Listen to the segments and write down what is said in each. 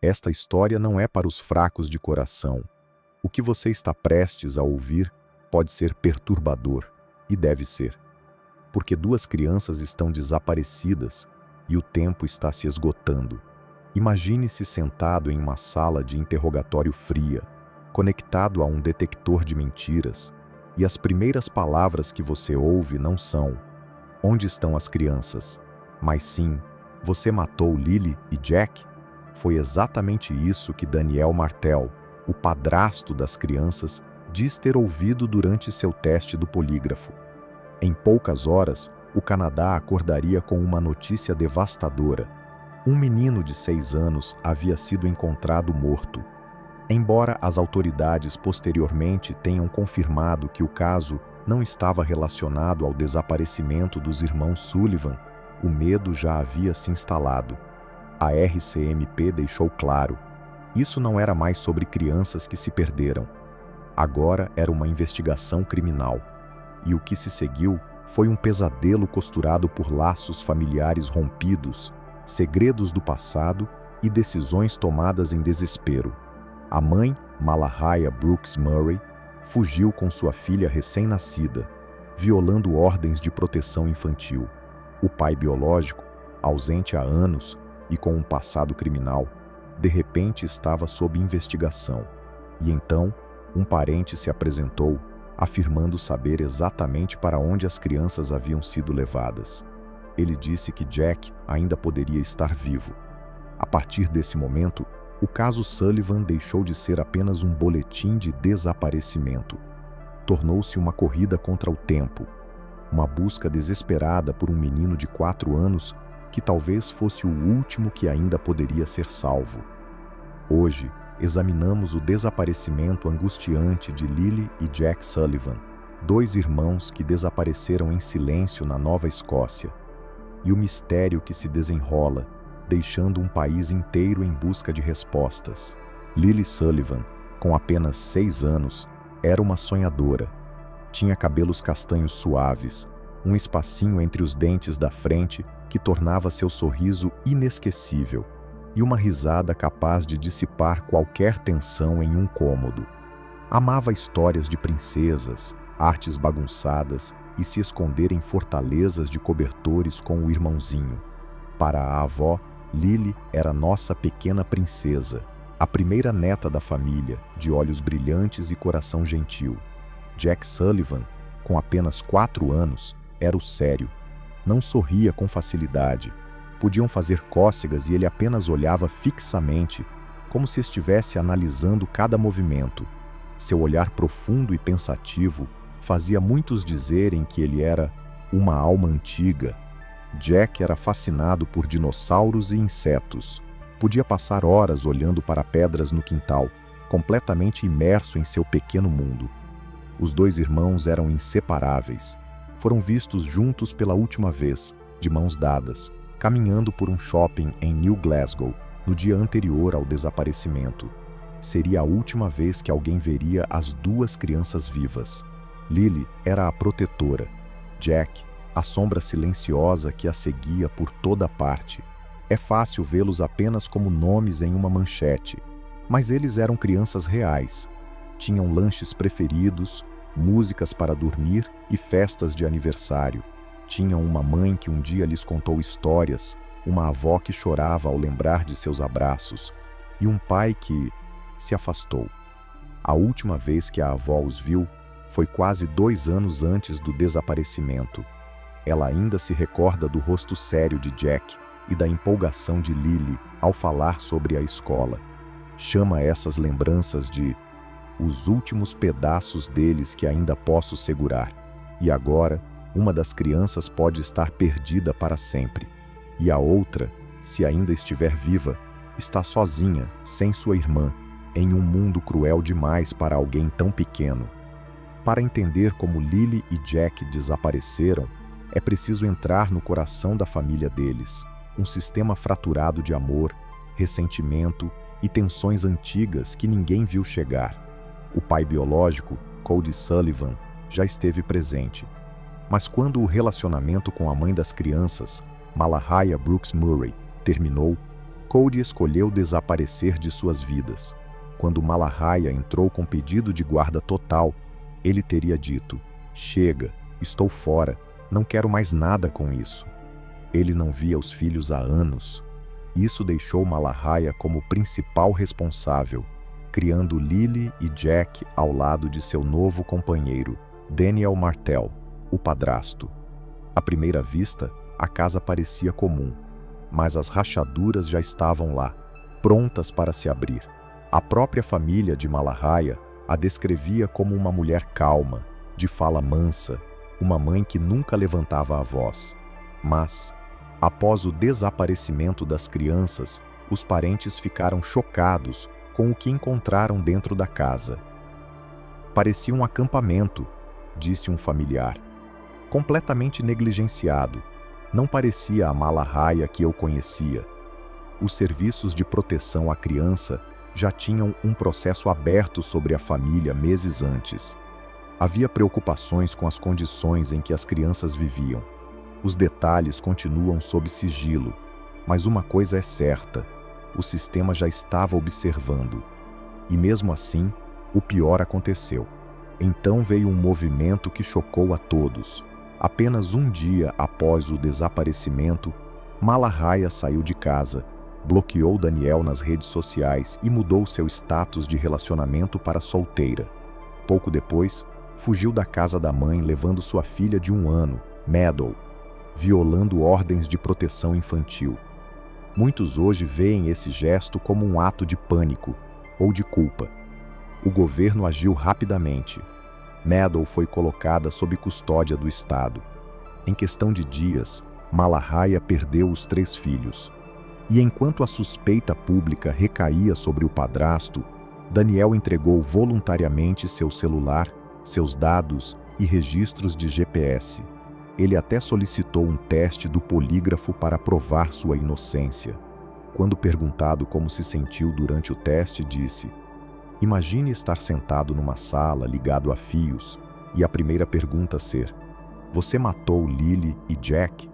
Esta história não é para os fracos de coração. O que você está prestes a ouvir pode ser perturbador, e deve ser. Porque duas crianças estão desaparecidas e o tempo está se esgotando. Imagine-se sentado em uma sala de interrogatório fria, conectado a um detector de mentiras, e as primeiras palavras que você ouve não são "Onde estão as crianças?", mas sim "Você matou Lily e Jack?". Foi exatamente isso que Daniel Martel, o padrasto das crianças, diz ter ouvido durante seu teste do polígrafo. Em poucas horas, o Canadá acordaria com uma notícia devastadora. Um menino de 6 anos havia sido encontrado morto. Embora as autoridades posteriormente tenham confirmado que o caso não estava relacionado ao desaparecimento dos irmãos Sullivan, o medo já havia se instalado. A RCMP deixou claro: isso não era mais sobre crianças que se perderam. Agora era uma investigação criminal. E o que se seguiu foi um pesadelo costurado por laços familiares rompidos, segredos do passado e decisões tomadas em desespero. A mãe, Malahia Brooks Murray, fugiu com sua filha recém-nascida, violando ordens de proteção infantil. O pai biológico, ausente há anos e com um passado criminal, de repente estava sob investigação. E então, um parente se apresentou, afirmando saber exatamente para onde as crianças haviam sido levadas. Ele disse que Jack ainda poderia estar vivo. A partir desse momento, o caso Sullivan deixou de ser apenas um boletim de desaparecimento. Tornou-se uma corrida contra o tempo, uma busca desesperada por um menino de 4 anos que talvez fosse o último que ainda poderia ser salvo. Hoje, examinamos o desaparecimento angustiante de Lily e Jack Sullivan, 2 irmãos que desapareceram em silêncio na Nova Escócia, e o mistério que se desenrola, deixando um país inteiro em busca de respostas. Lily Sullivan, com apenas 6 anos, era uma sonhadora. Tinha cabelos castanhos suaves, um espacinho entre os dentes da frente que tornava seu sorriso inesquecível, e uma risada capaz de dissipar qualquer tensão em um cômodo. Amava histórias de princesas, artes bagunçadas e se esconder em fortalezas de cobertores com o irmãozinho. Para a avó, Lily era nossa pequena princesa, a primeira neta da família, de olhos brilhantes e coração gentil. Jack Sullivan, com apenas 4 anos, era o sério. Não sorria com facilidade. Podiam fazer cócegas e ele apenas olhava fixamente, como se estivesse analisando cada movimento. Seu olhar profundo e pensativo fazia muitos dizerem que ele era uma alma antiga. Jack era fascinado por dinossauros e insetos. Podia passar horas olhando para pedras no quintal, completamente imerso em seu pequeno mundo. Os 2 irmãos eram inseparáveis. Foram vistos juntos pela última vez, de mãos dadas, caminhando por um shopping em New Glasgow, no dia anterior ao desaparecimento. Seria a última vez que alguém veria as 2 crianças vivas. Lily era a protetora. Jack, a sombra silenciosa que a seguia por toda parte. É fácil vê-los apenas como nomes em uma manchete, mas eles eram crianças reais. Tinham lanches preferidos, músicas para dormir e festas de aniversário. Tinham uma mãe que um dia lhes contou histórias, uma avó que chorava ao lembrar de seus abraços, e um pai que se afastou. A última vez que a avó os viu foi quase 2 anos antes do desaparecimento. Ela ainda se recorda do rosto sério de Jack e da empolgação de Lily ao falar sobre a escola. Chama essas lembranças de os últimos pedaços deles que ainda posso segurar. E agora, uma das crianças pode estar perdida para sempre. E a outra, se ainda estiver viva, está sozinha, sem sua irmã, em um mundo cruel demais para alguém tão pequeno. Para entender como Lily e Jack desapareceram, é preciso entrar no coração da família deles, um sistema fraturado de amor, ressentimento e tensões antigas que ninguém viu chegar. O pai biológico, Cody Sullivan, já esteve presente. Mas quando o relacionamento com a mãe das crianças, Malahia Brooks Murray, terminou, Cody escolheu desaparecer de suas vidas. Quando Malahia entrou com pedido de guarda total, ele teria dito: "Chega, estou fora, não quero mais nada com isso." Ele não via os filhos há anos. Isso deixou Malahia como principal responsável, criando Lily e Jack ao lado de seu novo companheiro, Daniel Martel, o padrasto. À primeira vista, a casa parecia comum, mas as rachaduras já estavam lá, prontas para se abrir. A própria família de Malahia a descrevia como uma mulher calma, de fala mansa, uma mãe que nunca levantava a voz. Mas, após o desaparecimento das crianças, os parentes ficaram chocados com o que encontraram dentro da casa. "Parecia um acampamento", disse um familiar. "Completamente negligenciado. Não parecia a Malahia que eu conhecia." Os serviços de proteção à criança já tinham um processo aberto sobre a família meses antes. Havia preocupações com as condições em que as crianças viviam. Os detalhes continuam sob sigilo, mas uma coisa é certa: o sistema já estava observando. E mesmo assim, o pior aconteceu. Então veio um movimento que chocou a todos. Apenas um dia após o desaparecimento, Malahia saiu de casa, bloqueou Daniel nas redes sociais e mudou seu status de relacionamento para solteira. Pouco depois, fugiu da casa da mãe levando sua filha de 1 ano, Meadow, violando ordens de proteção infantil. Muitos hoje veem esse gesto como um ato de pânico ou de culpa. O governo agiu rapidamente. Meadow foi colocada sob custódia do Estado. Em questão de dias, Malahia perdeu os 3 filhos. E enquanto a suspeita pública recaía sobre o padrasto, Daniel entregou voluntariamente seu celular, seus dados e registros de GPS. Ele até solicitou um teste do polígrafo para provar sua inocência. Quando perguntado como se sentiu durante o teste, disse: "Imagine estar sentado numa sala ligado a fios e a primeira pergunta ser: você matou Lily e Jack?"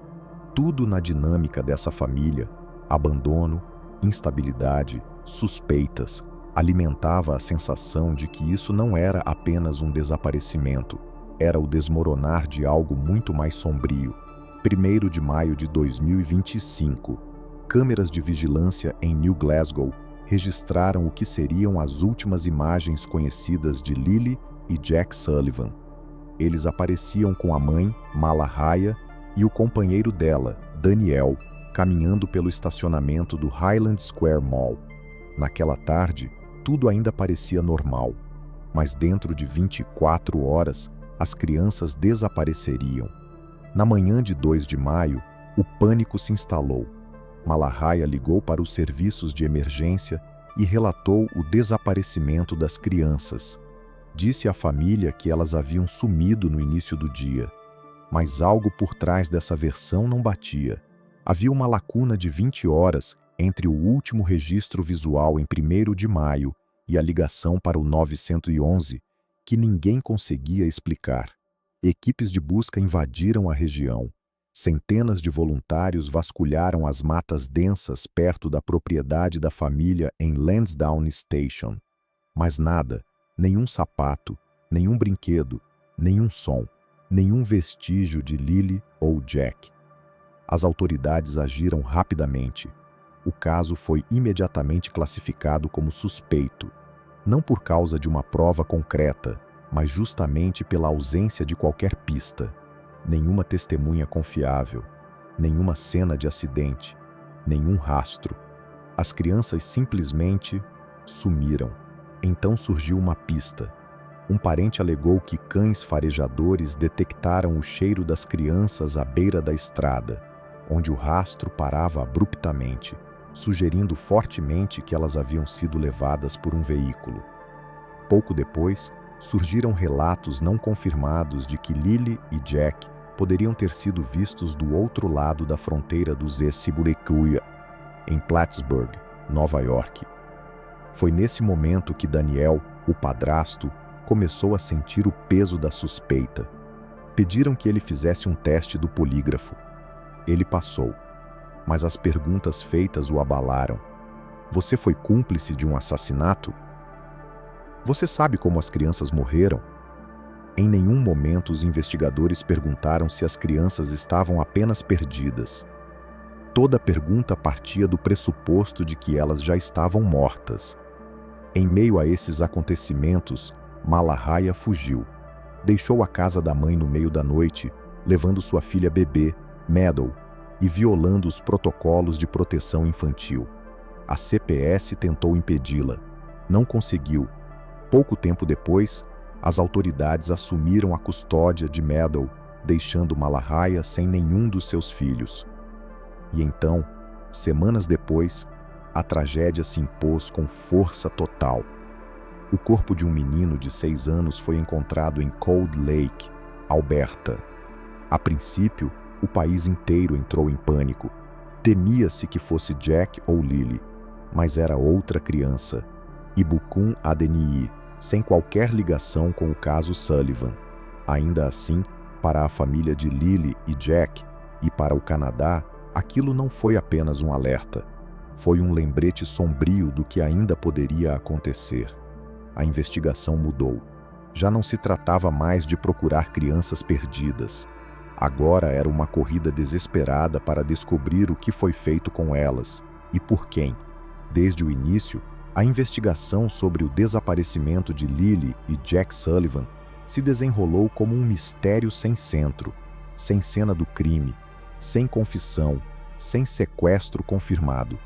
Tudo na dinâmica dessa família, abandono, instabilidade, suspeitas, alimentava a sensação de que isso não era apenas um desaparecimento, era o desmoronar de algo muito mais sombrio. 1º de maio de 2025, câmeras de vigilância em New Glasgow registraram o que seriam as últimas imagens conhecidas de Lily e Jack Sullivan. Eles apareciam com a mãe, Malahia, e o companheiro dela, Daniel, caminhando pelo estacionamento do Highland Square Mall. Naquela tarde, tudo ainda parecia normal, mas dentro de 24 horas, as crianças desapareceriam. Na manhã de 2 de maio, o pânico se instalou. Malahia ligou para os serviços de emergência e relatou o desaparecimento das crianças. Disse à família que elas haviam sumido no início do dia. Mas algo por trás dessa versão não batia. Havia uma lacuna de 20 horas entre o último registro visual em 1º de maio e a ligação para o 911, que ninguém conseguia explicar. Equipes de busca invadiram a região. Centenas de voluntários vasculharam as matas densas perto da propriedade da família em Lansdowne Station. Mas nada, nenhum sapato, nenhum brinquedo, nenhum som, nenhum vestígio de Lily ou Jack. As autoridades agiram rapidamente. O caso foi imediatamente classificado como suspeito, não por causa de uma prova concreta, mas justamente pela ausência de qualquer pista. Nenhuma testemunha confiável, nenhuma cena de acidente, nenhum rastro. As crianças simplesmente sumiram. Então surgiu uma pista. Um parente alegou que cães farejadores detectaram o cheiro das crianças à beira da estrada, onde o rastro parava abruptamente, sugerindo fortemente que elas haviam sido levadas por um veículo. Pouco depois, surgiram relatos não confirmados de que Lily e Jack poderiam ter sido vistos do outro lado da fronteira do Zesiburicuia, em Plattsburgh, Nova York. Foi nesse momento que Daniel, o padrasto, começou a sentir o peso da suspeita. Pediram que ele fizesse um teste do polígrafo. Ele passou, mas as perguntas feitas o abalaram. Você foi cúmplice de um assassinato? Você sabe como as crianças morreram? Em nenhum momento os investigadores perguntaram se as crianças estavam apenas perdidas. Toda pergunta partia do pressuposto de que elas já estavam mortas. Em meio a esses acontecimentos, Malahia fugiu. Deixou a casa da mãe no meio da noite, levando sua filha bebê, Meadow, e violando os protocolos de proteção infantil. A CPS tentou impedi-la. Não conseguiu. Pouco tempo depois, as autoridades assumiram a custódia de Meadow, deixando Malahia sem nenhum dos seus filhos. E então, semanas depois, a tragédia se impôs com força total. O corpo de um menino de 6 anos foi encontrado em Cold Lake, Alberta. A princípio, o país inteiro entrou em pânico. Temia-se que fosse Jack ou Lily, mas era outra criança, Ibukun Adenii, sem qualquer ligação com o caso Sullivan. Ainda assim, para a família de Lily e Jack e para o Canadá, aquilo não foi apenas um alerta. Foi um lembrete sombrio do que ainda poderia acontecer. A investigação mudou. Já não se tratava mais de procurar crianças perdidas. Agora era uma corrida desesperada para descobrir o que foi feito com elas e por quem. Desde o início, a investigação sobre o desaparecimento de Lily e Jack Sullivan se desenrolou como um mistério sem centro, sem cena do crime, sem confissão, sem sequestro confirmado.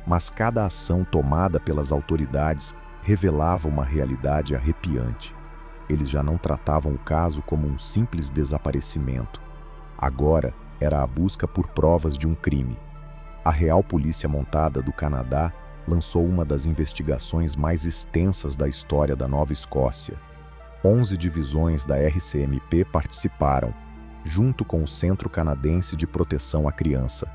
Mas cada ação tomada pelas autoridades revelava uma realidade arrepiante. Eles já não tratavam o caso como um simples desaparecimento. Agora era a busca por provas de um crime. A Real Polícia Montada do Canadá lançou uma das investigações mais extensas da história da Nova Escócia. 11 divisões da RCMP participaram, junto com o Centro Canadense de Proteção à Criança.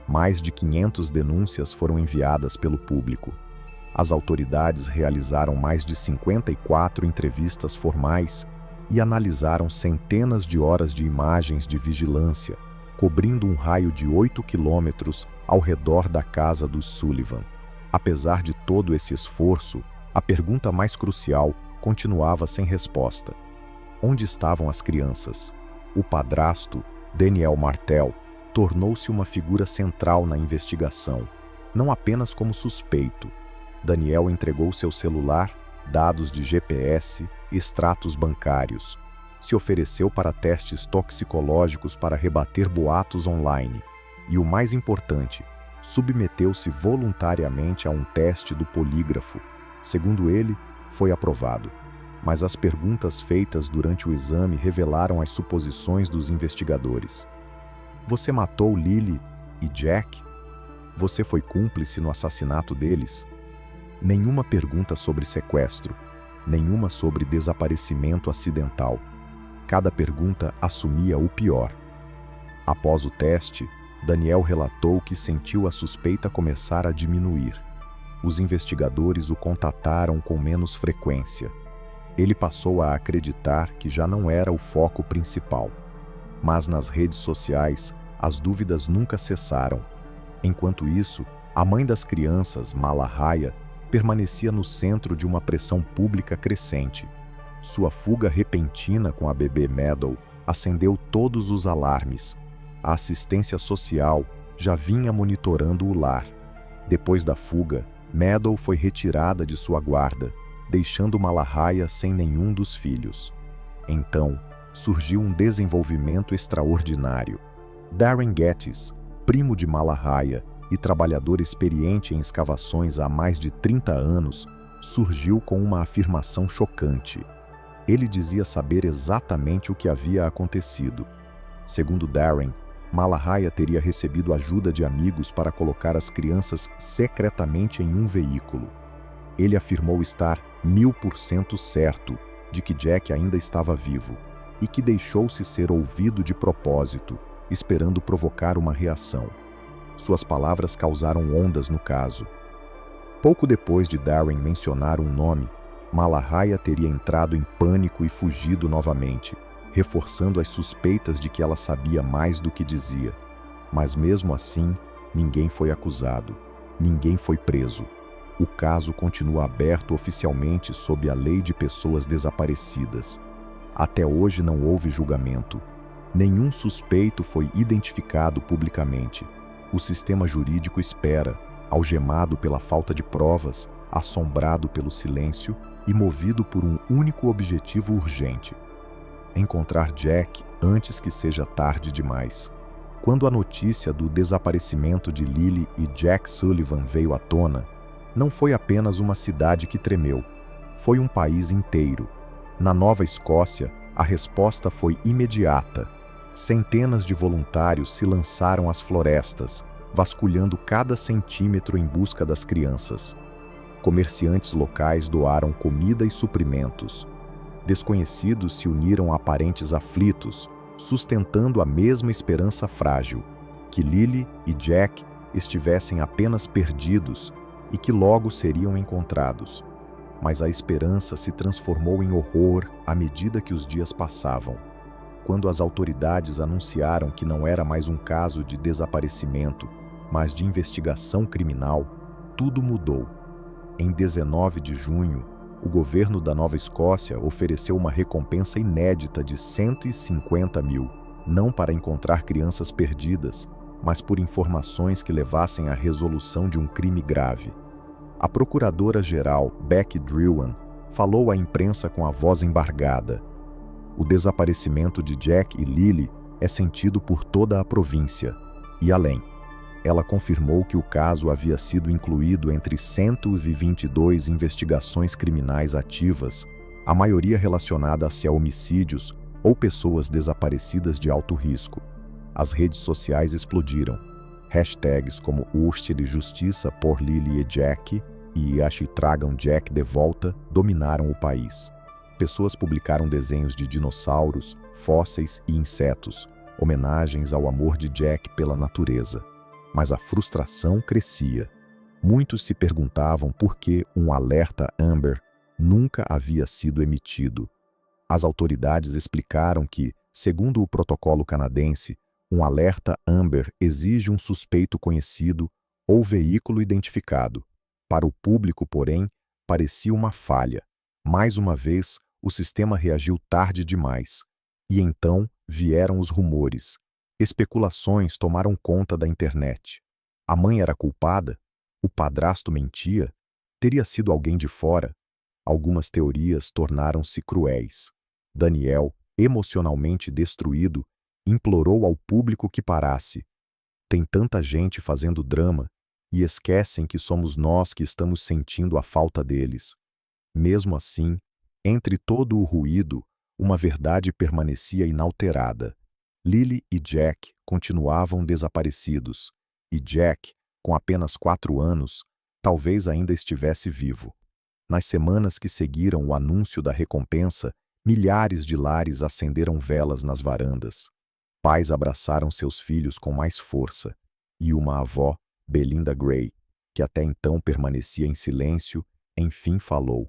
Mais de 500 denúncias foram enviadas pelo público. As autoridades realizaram mais de 54 entrevistas formais e analisaram centenas de horas de imagens de vigilância, cobrindo um raio de 8 quilômetros ao redor da casa dos Sullivan. Apesar de todo esse esforço, a pergunta mais crucial continuava sem resposta. Onde estavam as crianças? O padrasto, Daniel Martel, tornou-se uma figura central na investigação, não apenas como suspeito. Daniel entregou seu celular, dados de GPS, extratos bancários. Se ofereceu para testes toxicológicos para rebater boatos online. E o mais importante, submeteu-se voluntariamente a um teste do polígrafo. Segundo ele, foi aprovado. Mas as perguntas feitas durante o exame revelaram as suposições dos investigadores. Você matou Lily e Jack? Você foi cúmplice no assassinato deles? Nenhuma pergunta sobre sequestro, nenhuma sobre desaparecimento acidental. Cada pergunta assumia o pior. Após o teste, Daniel relatou que sentiu a suspeita começar a diminuir. Os investigadores o contataram com menos frequência. Ele passou a acreditar que já não era o foco principal. Mas nas redes sociais, as dúvidas nunca cessaram. Enquanto isso, a mãe das crianças, Malahia, permanecia no centro de uma pressão pública crescente. Sua fuga repentina com a bebê Meadow acendeu todos os alarmes. A assistência social já vinha monitorando o lar. Depois da fuga, Meadow foi retirada de sua guarda, deixando Malahia sem nenhum dos filhos. Então, surgiu um desenvolvimento extraordinário. Darren Gettis, primo de Malahia e trabalhador experiente em escavações há mais de 30 anos, surgiu com uma afirmação chocante. Ele dizia saber exatamente o que havia acontecido. Segundo Darren, Malahia teria recebido ajuda de amigos para colocar as crianças secretamente em um veículo. Ele afirmou estar 1000% certo de que Jack ainda estava vivo e que deixou-se ser ouvido de propósito, esperando provocar uma reação. Suas palavras causaram ondas no caso. Pouco depois de Darren mencionar um nome, Malahia teria entrado em pânico e fugido novamente, reforçando as suspeitas de que ela sabia mais do que dizia. Mas mesmo assim, ninguém foi acusado. Ninguém foi preso. O caso continua aberto oficialmente sob a Lei de Pessoas Desaparecidas. Até hoje não houve julgamento. Nenhum suspeito foi identificado publicamente. O sistema jurídico espera, algemado pela falta de provas, assombrado pelo silêncio e movido por um único objetivo urgente: encontrar Jack antes que seja tarde demais. Quando a notícia do desaparecimento de Lily e Jack Sullivan veio à tona, não foi apenas uma cidade que tremeu, foi um país inteiro. Na Nova Escócia, a resposta foi imediata. Centenas de voluntários se lançaram às florestas, vasculhando cada centímetro em busca das crianças. Comerciantes locais doaram comida e suprimentos. Desconhecidos se uniram a parentes aflitos, sustentando a mesma esperança frágil: que Lily e Jack estivessem apenas perdidos e que logo seriam encontrados. Mas a esperança se transformou em horror à medida que os dias passavam. Quando as autoridades anunciaram que não era mais um caso de desaparecimento, mas de investigação criminal, tudo mudou. Em 19 de junho, o governo da Nova Escócia ofereceu uma recompensa inédita de 150 mil, não para encontrar crianças perdidas, mas por informações que levassem à resolução de um crime grave. A procuradora-geral Becky Drewan falou à imprensa com a voz embargada. O desaparecimento de Jack e Lily é sentido por toda a província e além. Ela confirmou que o caso havia sido incluído entre 122 investigações criminais ativas, a maioria relacionada a homicídios ou pessoas desaparecidas de alto risco. As redes sociais explodiram. Hashtags como Ulster Justiça por Lily e Jack e Tragam Jack de volta dominaram o país. Pessoas publicaram desenhos de dinossauros, fósseis e insetos, homenagens ao amor de Jack pela natureza. Mas a frustração crescia. Muitos se perguntavam por que um alerta Amber nunca havia sido emitido. As autoridades explicaram que, segundo o protocolo canadense, um alerta Amber exige um suspeito conhecido ou veículo identificado. Para o público, porém, parecia uma falha. Mais uma vez, o sistema reagiu tarde demais. E então vieram os rumores. Especulações tomaram conta da internet. A mãe era culpada? O padrasto mentia? Teria sido alguém de fora? Algumas teorias tornaram-se cruéis. Daniel, emocionalmente destruído, implorou ao público que parasse. Tem tanta gente fazendo drama e esquecem que somos nós que estamos sentindo a falta deles. Mesmo assim, entre todo o ruído, uma verdade permanecia inalterada. Lily e Jack continuavam desaparecidos, e Jack, com apenas 4 anos, talvez ainda estivesse vivo. Nas semanas que seguiram o anúncio da recompensa, milhares de lares acenderam velas nas varandas. Pais abraçaram seus filhos com mais força, e uma avó, Belinda Gray, que até então permanecia em silêncio, enfim falou.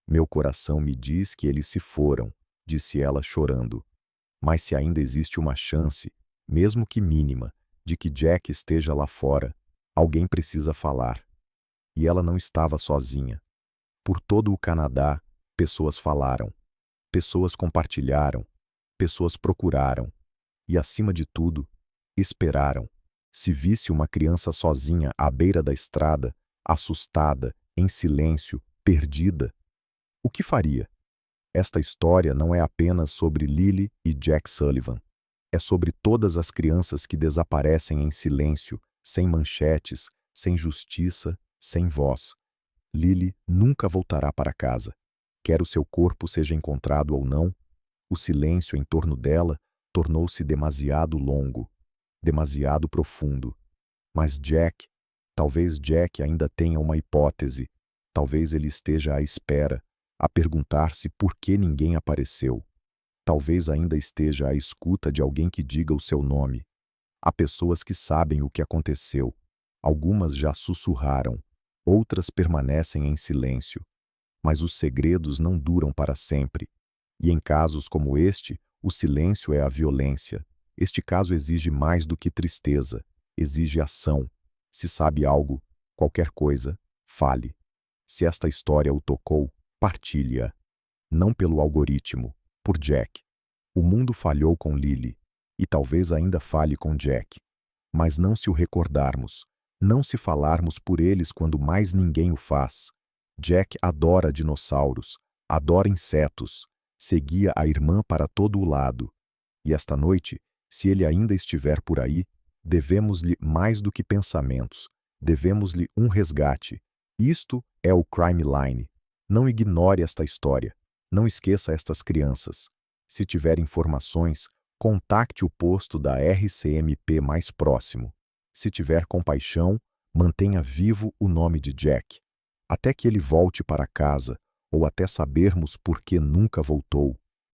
Meu coração me diz que eles se foram, disse ela chorando. Mas se ainda existe uma chance, mesmo que mínima, de que Jack esteja lá fora, alguém precisa falar. E ela não estava sozinha. Por todo o Canadá, pessoas falaram, pessoas compartilharam, pessoas procuraram e, acima de tudo, esperaram. Se visse uma criança sozinha à beira da estrada, assustada, em silêncio, perdida, o que faria? Esta história não é apenas sobre Lily e Jack Sullivan. É sobre todas as crianças que desaparecem em silêncio, sem manchetes, sem justiça, sem voz. Lily nunca voltará para casa. Quer o seu corpo seja encontrado ou não, o silêncio em torno dela tornou-se demasiado longo, demasiado profundo. Mas talvez Jack ainda tenha uma hipótese. Talvez ele esteja à espera, a perguntar-se por que ninguém apareceu. Talvez ainda esteja à escuta de alguém que diga o seu nome. Há pessoas que sabem o que aconteceu. Algumas já sussurraram, outras permanecem em silêncio. Mas os segredos não duram para sempre. E em casos como este, o silêncio é a violência. Este caso exige mais do que tristeza, exige ação. Se sabe algo, Qualquer coisa, fale. Se esta história o tocou, partilhe-a. Não pelo algoritmo, por Jack. O mundo falhou com Lily, e talvez ainda falhe com Jack. Mas não se o recordarmos, não se falarmos por eles quando mais ninguém o faz. Jack adora dinossauros, adora insetos, seguia a irmã para todo o lado. E esta noite, se ele ainda estiver por aí, devemos-lhe mais do que pensamentos, devemos-lhe um resgate. Isto é o Crime Line. Não ignore esta história. Não esqueça estas crianças. Se tiver informações, contacte o posto da RCMP mais próximo. Se tiver compaixão, mantenha vivo o nome de Jack, até que ele volte para casa ou até sabermos por que nunca voltou.